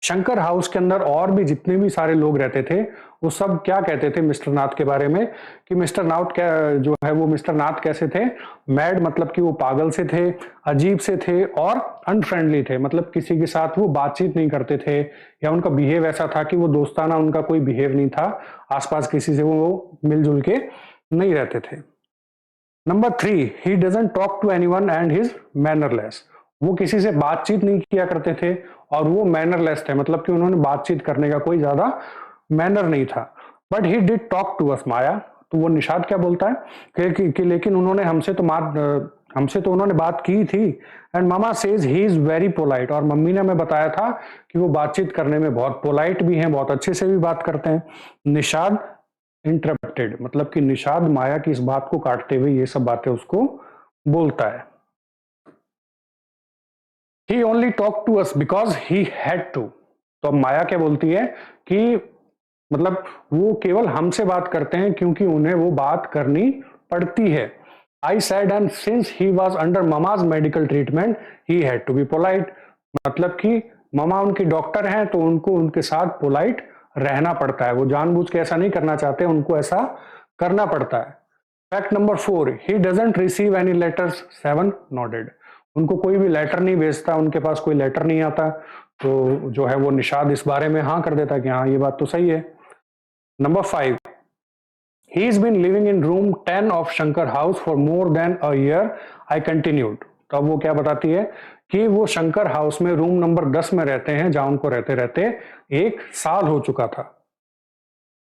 Shankar house के अंदर और भी जितने भी सारे लोग रहते थे वो सब क्या कहते थे मिस्टर नाथ के बारे में कि मिस्टर नाथ क्या जो है वो मिस्टर नाथ कैसे थे। मैड मतलब कि वो पागल से थे, अजीब से थे और अनफ्रेंडली थे, मतलब किसी के साथ वो बातचीत नहीं करते थे या उनका बिहेव ऐसा था कि वो दोस्ताना उनका कोई बिहेव नहीं था, आसपास किसी से वो मिलजुल के नहीं रहते थे। Number 3, he doesn't talk to anyone and his mannerless. वो किसी से बातचीत नहीं किया करते थे और वो मैनरलेस थे, मतलब कि उन्होंने बातचीत करने का कोई ज्यादा मैनर नहीं था। But he did talk to us Maya. तो वो निषाद क्या बोलता है कि लेकिन उन्होंने हमसे तो उन्होंने बात की थी। And mama says he is very polite. और मम्मी ने हमें बताया था कि वो बातचीत करने में बहुत पोलाइट भी हैं, बहुत अच्छे से भी बात करते हैं। निषाद इंटरप्टेड मतलब कि निषाद माया की इस बात को काटते हुए ये सब बातें उसको बोलता है। He only talk to us because he had to. तो अब माया क्या बोलती है कि मतलब वो केवल हमसे बात करते हैं क्योंकि उन्हें वो बात करनी पड़ती है। I said and since he was under mama's medical treatment he had to be polite. मतलब कि ममा उनकी डॉक्टर हैं तो उनको उनके साथ पोलाइट रहना पड़ता है, वो जानबूझ के ऐसा नहीं करना चाहते, उनको ऐसा करना पड़ता है। Fact number 4, he doesn't receive any letters. 7 nodded. उनको कोई भी लेटर नहीं भेजता, उनके पास कोई लेटर नहीं आता। तो जो है वो निषाद इस बारे में हाँ कर देता है कि हाँ ये बात तो सही है। Number 5, he's been living in room 10 of Shankar house for more than a year. I continued. तो अब वो क्या बताती है कि वो शंकर हाउस में रूम नंबर 10 में रहते हैं जहां उनको रहते रहते 1 साल हो चुका था।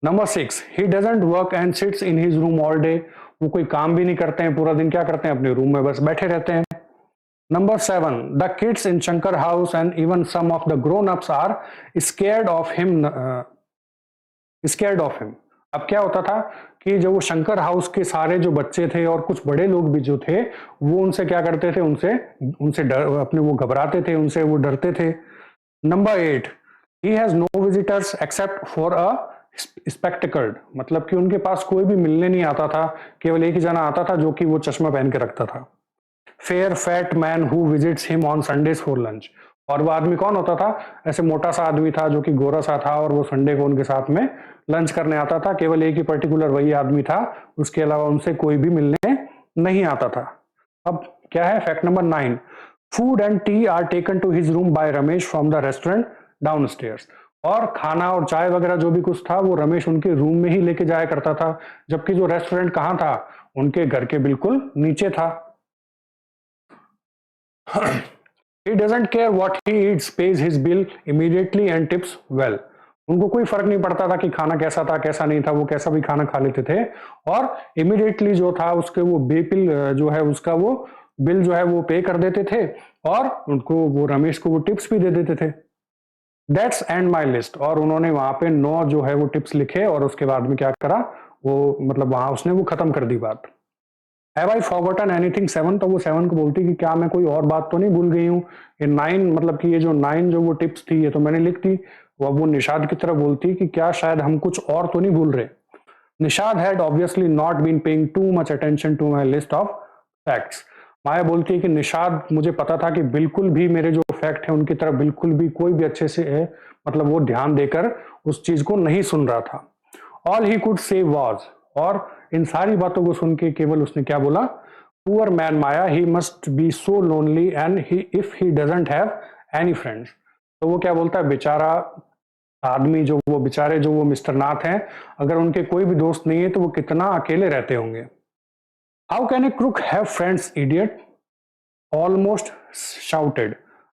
Number 6, he doesn't work and sits in his room all day. वो कोई काम भी नहीं करते हैं, पूरा दिन क्या करते हैं अपने रूम में बस बैठे रहते हैं। Number 7, the kids in Shankar house and even some of the grown ups are scared of him. Scared of him. अब क्या होता था कि जो वो शंकर हाउस के सारे जो बच्चे थे और कुछ बड़े लोग भी जो थे वो उनसे क्या करते थे, उनसे उनसे डर अपने वो घबराते थे, उनसे वो डरते थे। Number 8, he has no visitors except for a spectacled. मतलब कि उनके पास कोई भी मिलने नहीं आता था, केवल एक ही जना आता था जो कि वो चश्मा पहन के रखता था। Fair fat man who visits him on Sundays for lunch. और वो आदमी कौन होता था, ऐसे मोटा सा आदमी था जो कि गोरा सा था और वो संडे को उनके साथ में लंच करने आता था। केवल एक ही पर्टिकुलर वही आदमी था, उसके अलावा उनसे कोई भी मिलने नहीं आता था। अब क्या है fact number 9, food and tea are taken to his room by Ramesh from the restaurant downstairs. और खाना और चाय वगैरह जो भी कुछ था वो रमेश उनके रूम में ही लेके जाया करता था, जबकि जो रेस्टोरेंट कहाँ था, उनके घर के बिल्कुल नीचे था। He doesn't care what he eats, pays his bill immediately and tips well. उनको कोई फर्क नहीं पड़ता था कि खाना कैसा था कैसा नहीं था, वो कैसा भी खाना खा लेते थे और इमीडिएटली जो था उसके वो बिल जो है उसका वो बिल जो है वो पे कर देते थे और उनको वो रमेश को वो टिप्स भी दे देते थे। That's and my list. और उन्होंने वहां पे 9 जो है वो टिप्स लिखे और उसके बाद में क्या करा, वो मतलब वहां उसने वो खत्म कर दी बात। Have I forgotten anything 7। तो वो 7 को बोलती कि क्या मैं कोई और बात तो नहीं भूल गई हूँ। ये 9 मतलब कि ये जो 9 जो वो टिप्स थी ये तो मैंने लिख दी। वो निषाद की तरफ बोलती कि क्या शायद हम कुछ और तो नहीं भूल रहे। Nishad had obviously not been paying too much attention to my list of facts. Maya बोलती है कि निषाद मुझे पता था कि बिल्कुल भी मेरे जो फैक्ट है उनकी तरफ बिल्कुल भी कोई भी अच्छे से है मतलब वो ध्यान देकर उस चीज को नहीं सुन रहा था। All he could say was. और इन सारी बातों को सुन के केवल उसने क्या बोला, poor man Maya, he must be so lonely and he if he doesn't have any friends. तो वो क्या बोलता है, बेचारा आदमी जो वो बेचारे जो वो मिस्टर नाथ हैं, अगर उनके कोई भी दोस्त नहीं है तो वो कितना अकेले रहते होंगे। How can a crook have friends idiot, almost shouted.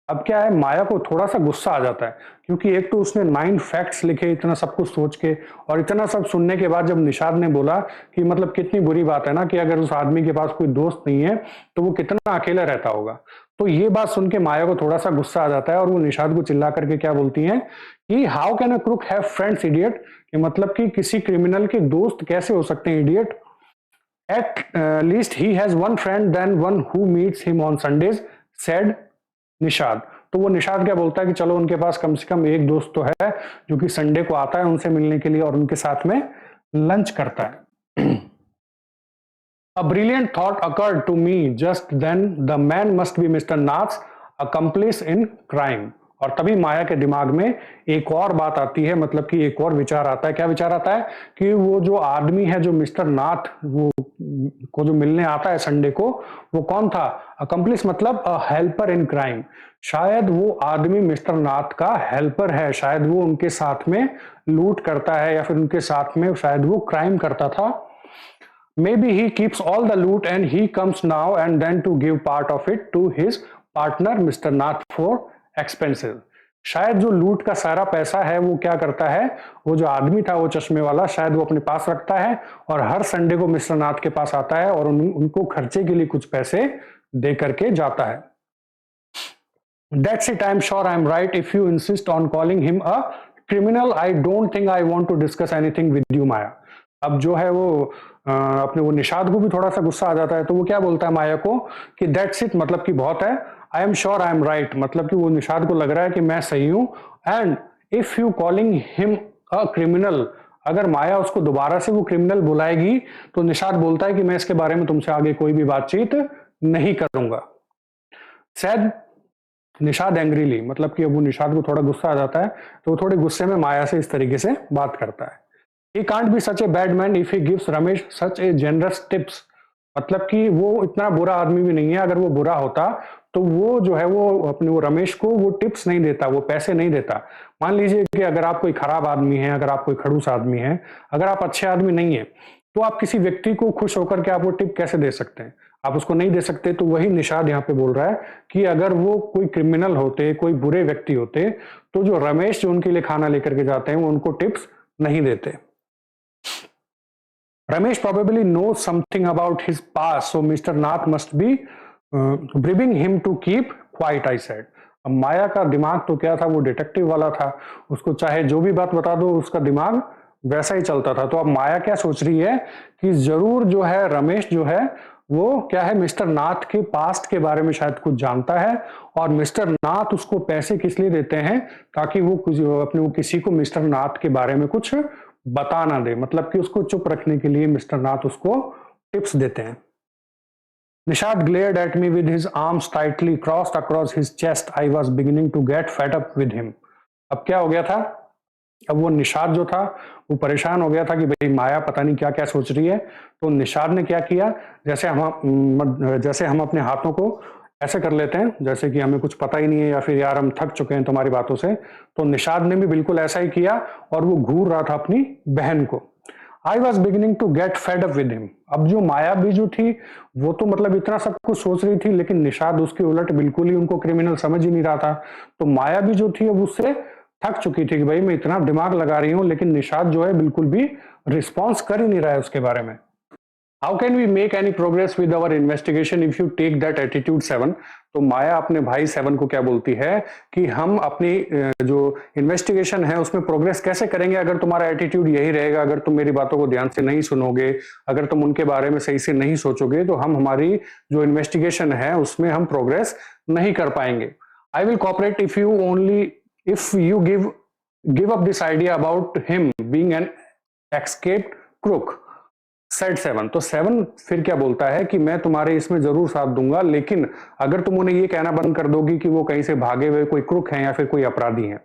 अब क्या है, माया को थोड़ा सा गुस्सा आ जाता है, क्योंकि एक तो उसने 9 फैक्ट्स लिखे इतना सब कुछ सोच के, और इतना सब सुनने के बाद जब निषाद ने बोला कि मतलब कितनी बुरी बात है ना कि अगर उस आदमी के पास कोई दोस्त नहीं है तो वो कितना अकेला रहता होगा। तो ये बात सुन के माया को थोड़ा सा गुस्सा आ जाता है और वो निषाद को चिल्ला करके क्या बोलती है कि how can a crook have friends idiot, कि मतलब कि किसी क्रिमिनल के दोस्त कैसे हो सकते हैं idiot. At least he has one friend then one who meets him on Sundays, said Nishad. तो वो निषाद क्या बोलता है कि चलो उनके पास कम से कम एक दोस्त तो है जो कि संडे को आता है उनसे मिलने के लिए और उनके साथ में लंच करता है। A brilliant thought occurred to me just then. The man must be Mr. Nath's accomplice in crime. और तभी माया के दिमाग में एक और बात आती है, मतलब कि एक और विचार आता है। क्या विचार आता है कि वो जो आदमी है जो मिस्टर नाथ वो को जो मिलने आता है संडे को, वो कौन था? अकम्प्लिस मतलब अ हेल्पर इन क्राइम। शायद वो आदमी मिस्टर नाथ का हेल्पर है, शायद वो उनके साथ में लूट करता है या फिर उनके साथ में शायद वो क्राइम करता था। Maybe he keeps all the loot and he comes now and then to give part of it to his partner Mr. Nath for expenses. शायद जो लूट का सारा पैसा है वो क्या करता है, वो जो आदमी था वो चश्मे वाला, शायद वो अपने पास रखता है और हर संडे को मिस्टर नाथ के पास आता है और उनको खर्चे के लिए कुछ पैसे दे करके जाता है। That's it. I'm sure I'm right. If you insist on calling him a criminal, I don't think I want to discuss anything with you, Maya. अब जो है वो अपने वो निषाद को भी थोड़ा सा गुस्सा आ जाता है, तो वो क्या बोलता है माया को कि दैट्स इट, मतलब कि बहुत है। I am sure I am right, मतलब कि वो निषाद को लग रहा है कि मैं सही हूं। And if you calling him a criminal, अगर माया उसको दोबारा से वो क्रिमिनल बुलाएगी तो निषाद बोलता है कि मैं इसके बारे में तुमसे आगे कोई भी बातचीत नहीं करूंगा। सैड निषाद एंग्रीली, मतलब कि अब वो निषाद को थोड़ा गुस्सा आ जाता है तो वो थोड़े गुस्से में माया से इस तरीके से बात करता है। He can't be such a bad man if he gives Ramesh such a generous tips, मतलब कि वो इतना बुरा आदमी भी नहीं है। अगर वो बुरा होता तो वो जो है वो अपने वो रमेश को वो टिप्स नहीं देता, वो पैसे नहीं देता। मान लीजिए कि अगर आप कोई खराब आदमी है, अगर आप कोई खड़ूस आदमी है, अगर आप अच्छे आदमी नहीं है, तो आप किसी व्यक्ति को खुश होकर के आप वो टिप कैसे दे सकते हैं? आप उसको नहीं दे सकते। तो वही निषाद यहाँ पे बोल रहा है कि अगर वो कोई क्रिमिनल होते, कोई बुरे व्यक्ति होते, तो जो रमेश जो उनके लिए खाना लेकर के जाते हैं वो उनको टिप्स नहीं देते। Ramesh probably knows something about his past, so Mr. Nath must be bribing him to keep quiet, I said. अब माया का दिमाग तो क्या था, वो डिटेक्टिव वाला था, उसको चाहे जो भी बात बता दो उसका दिमाग वैसा ही चलता था। तो अब माया क्या सोच रही है कि जरूर जो है रमेश जो है वो क्या है, मिस्टर नाथ के पास्ट के बारे में शायद कुछ जानता है और मिस्टर नाथ उसको पैसे किस लिए देते हैं, ताकि वो कुछ अपने वो किसी को मिस्टर नाथ के बारे में कुछ बता ना दे, मतलब कि उसको चुप रखने के लिए मिस्टर नाथ उसको टिप्स देते हैं। Nishad glared at me with his arms tightly crossed across his chest. I was beginning to get fed up with him. अब क्या हो गया था, अब वो निषाद जो था वो परेशान हो गया था कि भाई माया पता नहीं क्या क्या सोच रही है। तो निषाद ने क्या किया, जैसे हम अपने हाथों को ऐसे कर लेते हैं जैसे कि हमें कुछ पता ही नहीं है या फिर यार हम थक चुके हैं तुम्हारी बातों से, तो निषाद ने भी बिल्कुल ऐसा ही किया और वो घूर रहा था अपनी बहन को। I was beginning to get fed up with him. अब जो माया भी जो थी वो तो मतलब इतना सब कुछ सोच रही थी, लेकिन निषाद उसके उलट बिल्कुल ही उनको क्रिमिनल समझ ही नहीं रहा था। तो माया भी जो थी अब उससे थक चुकी थी कि भाई मैं इतना दिमाग लगा रही हूं लेकिन निषाद जो है बिल्कुल भी रिस्पॉन्स कर ही नहीं रहा है उसके बारे में। How can we make any progress with our investigation if you take that attitude 7। तो माया अपने भाई 7 को क्या बोलती है कि हम अपनी जो इन्वेस्टिगेशन है उसमें प्रोग्रेस कैसे करेंगे अगर तुम्हारा एटीट्यूड यही रहेगा, अगर तुम मेरी बातों को ध्यान से नहीं सुनोगे, अगर तुम उनके बारे में सही से नहीं सोचोगे, तो हम हमारी जो इन्वेस्टिगेशन है उसमें हम प्रोग्रेस नहीं कर पाएंगे। I will cooperate if you give up this idea about him being an escaped crook, said 7। तो 7 फिर क्या बोलता है कि मैं तुम्हारे इसमें जरूर साथ दूंगा, लेकिन अगर तुम उन्हें ये कहना बंद कर दोगी कि वो कहीं से भागे हुए कोई क्रूक हैं या फिर कोई अपराधी हैं।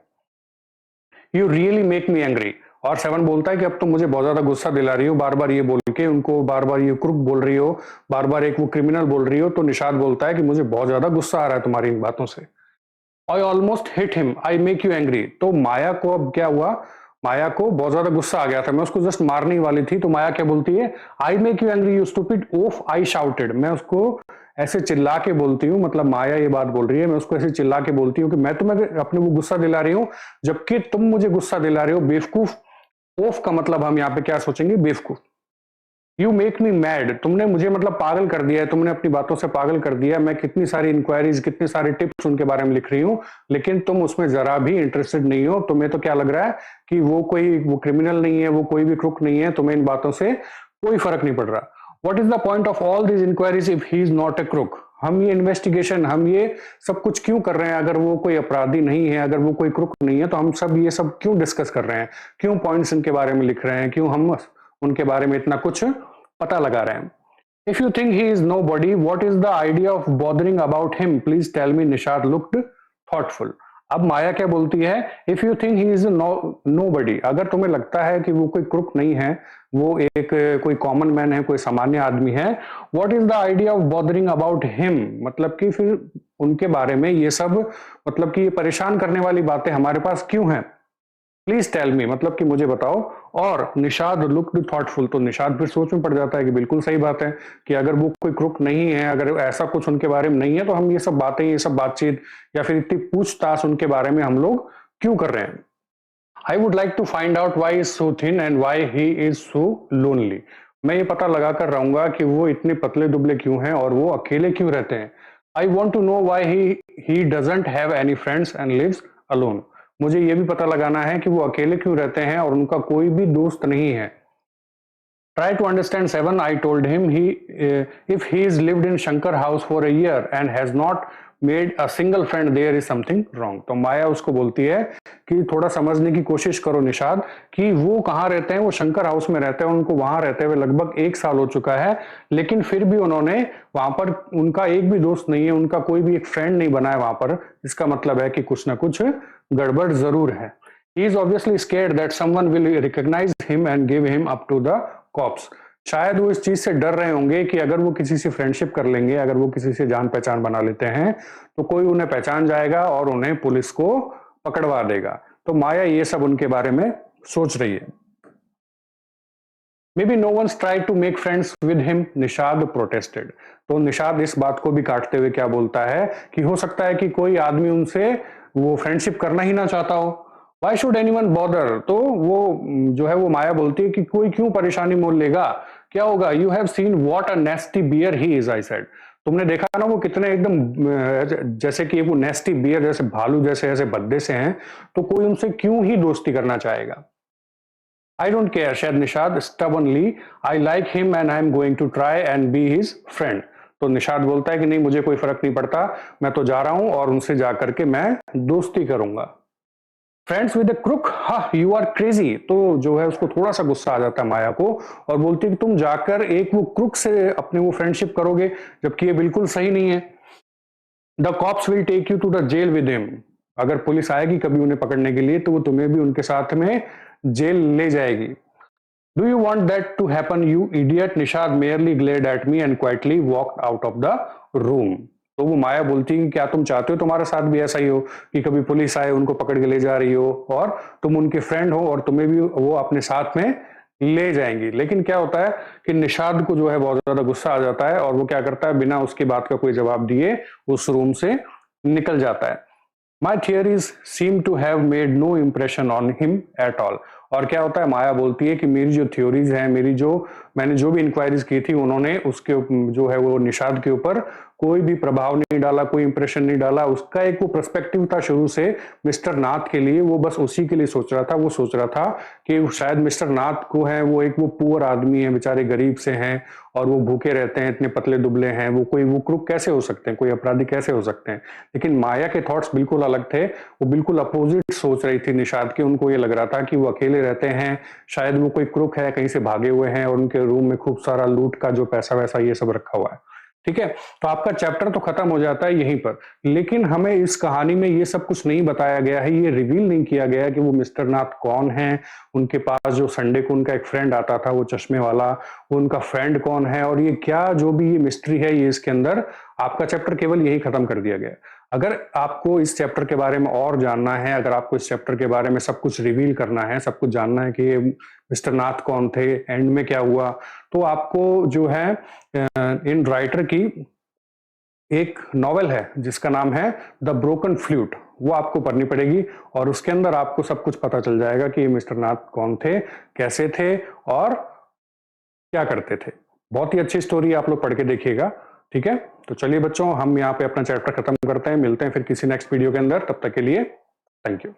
You really make me angry. और 7 बोलता है कि अब तुम मुझे बहुत ज्यादा गुस्सा दिला रही हो, बार बार ये बोल के उनको, बार बार ये क्रूक बोल रही हो, बार बार एक वो क्रिमिनल बोल रही हो। तो निषाद बोलता है कि मुझे बहुत ज्यादा गुस्सा आ रहा है तुम्हारी इन बातों से। I almost hit him, I make you angry. तो माया को अब क्या हुआ, माया को बहुत ज्यादा गुस्सा आ गया था, मैं उसको जस्ट मारने वाली थी। तो माया क्या बोलती है, I make you angry you stupid, of I shouted. मैं उसको ऐसे चिल्ला के बोलती हूँ, मतलब माया ये बात बोल रही है, मैं उसको ऐसे चिल्ला के बोलती हूँ कि मैं तुम्हें अपने वो गुस्सा दिला रही हूँ, जबकि तुम मुझे गुस्सा दिला रहे हो बेवकूफ। ओफ का मतलब हम यहाँ पे क्या सोचेंगे, बेवकूफ। यू मेक मी मैड, तुमने मुझे मतलब पागल कर दिया है, तुमने अपनी बातों से पागल कर दिया। मैं कितनी सारी इंक्वायरीज, कितने सारे टिप्स उनके बारे में लिख रही हूँ, लेकिन तुम उसमें जरा भी इंटरेस्टेड नहीं हो। तुम्हें तो क्या लग रहा है कि वो क्रिमिनल नहीं है, वो कोई भी क्रुक नहीं है, तुम्हें इन बातों से कोई फर्क नहीं पड़ रहा। What is the point of all these inquiries if he is not a crook. हम ये इन्वेस्टिगेशन, हम ये सब कुछ क्यों कर रहे हैं? अगर वो कोई अपराधी नहीं है, अगर वो कोई क्रुक नहीं है, तो हम सब ये सब क्यों डिस्कस कर रहे हैं? क्यों पॉइंट्स इनके बारे में लिख रहे हैं? क्यों हम उनके बारे में इतना कुछ पता लगा रहे हैं? If you think he is nobody, what is the idea of bothering about him, please tell me. Nishad looked thoughtful. अब माया क्या बोलती है, if you think he is nobody, अगर तुम्हें लगता है कि वो कोई क्रुक नहीं है, वो एक कोई कॉमन मैन है, कोई सामान्य आदमी है, what is the idea of bothering about him, मतलब कि फिर उनके बारे में ये सब, मतलब कि ये परेशान करने वाली बातें हमारे पास क्यों हैं? प्लीज टेल मी, मतलब कि मुझे बताओ। और निषाद लुक्ड थॉटफुल, तो निषाद फिर सोच में पड़ जाता है कि बिल्कुल सही बात है कि अगर वो कोई क्रुक नहीं है, अगर ऐसा कुछ उनके बारे में नहीं है, तो हम ये सब बातें, ये सब बातचीत या फिर इतनी पूछताछ उनके बारे में हम लोग क्यों कर रहे हैं? I would like to find out why is so thin and why he is so lonely. मैं ये पता लगा कर रहूंगा कि वो इतने पतले दुबले क्यों हैं और वो अकेले क्यों रहते हैं। I want to know why he doesn't have any friends and lives alone. मुझे ये भी पता लगाना है कि वो अकेले क्यों रहते हैं और उनका कोई भी दोस्त नहीं है। Try to understand 7. I told him if he's lived in Shankar house for a year and has not made a single friend, there is something wrong. तो माया उसको बोलती है कि थोड़ा समझने की कोशिश करो निषाद, कि वो कहाँ रहते हैं। वो शंकर हाउस में रहते हैं, उनको वहां रहते हुए लगभग 1 साल हो चुका है, लेकिन फिर भी उन्होंने वहां पर, उनका एक भी दोस्त नहीं है, उनका कोई भी एक फ्रेंड नहीं बना है वहां पर। इसका मतलब है कि कुछ ना कुछ गड़बड़ जरूर है। He is obviously scared that someone will recognize him and give him up to the cops. शायद वो इस चीज से डर रहे होंगे कि अगर वो किसी से फ्रेंडशिप कर लेंगे, अगर वो किसी से जान पहचान बना लेते हैं, तो कोई उन्हें पहचान जाएगा और उन्हें पुलिस को पकड़वा देगा। तो माया ये सब उनके बारे में सोच रही है। Maybe no one's tried to make friends with him, Nishad protested. तो निषाद इस बात को भी काटते हुए क्या बोलता है कि हो सकता है कि कोई आदमी उनसे वो फ्रेंडशिप करना ही ना चाहता हो। Why should anyone bother? तो वो जो है वो माया बोलती है कि कोई क्यों परेशानी मोल लेगा, क्या होगा। You have seen what a nasty bear he is, I said. तुमने देखा ना वो कितने एकदम जैसे कि वो नेस्टी बियर, जैसे भालू जैसे ऐसे भद्दे से हैं, तो कोई उनसे क्यों ही दोस्ती करना चाहेगा। I don't care, said Nishad stubbornly. I like him and I am going to try and be his friend. तो निषाद बोलता है कि नहीं, मुझे कोई फर्क नहीं पड़ता, मैं तो जा रहा हूं और उनसे जाकर के मैं दोस्ती करूंगा। फ्रेंड्स विद अ क्रुक, हा यू आर क्रेजी। तो जो है उसको थोड़ा सा गुस्सा आ जाता है माया को और बोलती है कि तुम जाकर एक वो क्रुक से अपने वो फ्रेंडशिप करोगे, जबकि ये बिल्कुल सही नहीं है। The cops will take you to the jail with him. अगर पुलिस आएगी कभी उन्हें पकड़ने के लिए, तो वो तुम्हें भी उनके साथ में जेल ले जाएगी। Do you want that to happen you idiot. Nishad merely glared at me and quietly walked out of the room. तो वो माया बोलती है क्या तुम चाहते हो तुम्हारे साथ भी ऐसा ही हो कि कभी पुलिस आए, उनको पकड़ के ले जा रही हो और तुम उनके फ्रेंड हो और तुम्हें भी वो अपने साथ में ले जाएंगी। लेकिन क्या होता है कि निषाद को जो है बहुत ज्यादा गुस्सा आ जाता है और वो क्या करता है, बिना उसकी बात का कोई जवाब दिए उस रूम से निकल जाता है। My theories seem to have made no impression on him at all. और क्या होता है, माया बोलती है कि मेरी जो थ्योरीज हैं, मैंने जो भी इंक्वायरीज की थी, उन्होंने उसके जो है वो निषाद के ऊपर कोई भी प्रभाव नहीं डाला, कोई इंप्रेशन नहीं डाला। उसका एक वो पर्सपेक्टिव था शुरू से मिस्टर नाथ के लिए, वो बस उसी के लिए सोच रहा था। वो सोच रहा था कि शायद मिस्टर नाथ को है वो एक वो पुअर आदमी है, बेचारे गरीब से हैं और वो भूखे रहते हैं, इतने पतले दुबले हैं, वो क्रूक कैसे हो सकते हैं, कोई अपराधी कैसे हो सकते हैं। लेकिन माया के थॉट्स बिल्कुल अलग थे, वो बिल्कुल अपोजिट सोच रही थी निषाद की। उनको ये लग रहा था कि वो अकेले रहते हैं, शायद वो कोई क्रूक है, कहीं से भागे हुए हैं और उनके रूम में खूब सारा लूट का जो पैसा वैसा ये सब रखा हुआ है। ठीक है, तो आपका चैप्टर तो खत्म हो जाता है यहीं पर, लेकिन हमें इस कहानी में ये सब कुछ नहीं बताया गया है, ये रिवील नहीं किया गया है कि वो मिस्टर नाथ कौन है, उनके पास जो संडे को उनका एक फ्रेंड आता था वो चश्मे वाला, वो उनका फ्रेंड कौन है, और ये क्या जो भी ये मिस्ट्री है ये इसके अंदर। आपका चैप्टर केवल यही खत्म कर दिया गया। अगर आपको इस चैप्टर के बारे में और जानना है, अगर आपको इस चैप्टर के बारे में सब कुछ रिवील करना है, सब कुछ जानना है कि ये मिस्टर नाथ कौन थे, एंड में क्या हुआ, तो आपको जो है इन राइटर की एक नॉवेल है जिसका नाम है द ब्रोकन फ्लूट, वो आपको पढ़नी पड़ेगी और उसके अंदर आपको सब कुछ पता चल जाएगा कि मिस्टर नाथ कौन थे, कैसे थे और क्या करते थे। बहुत ही अच्छी स्टोरी, आप लोग पढ़ के देखिएगा। ठीक है, तो चलिए बच्चों, हम यहाँ पे अपना चैप्टर खत्म करते हैं, मिलते हैं फिर किसी नेक्स्ट वीडियो के अंदर। तब तक के लिए थैंक यू।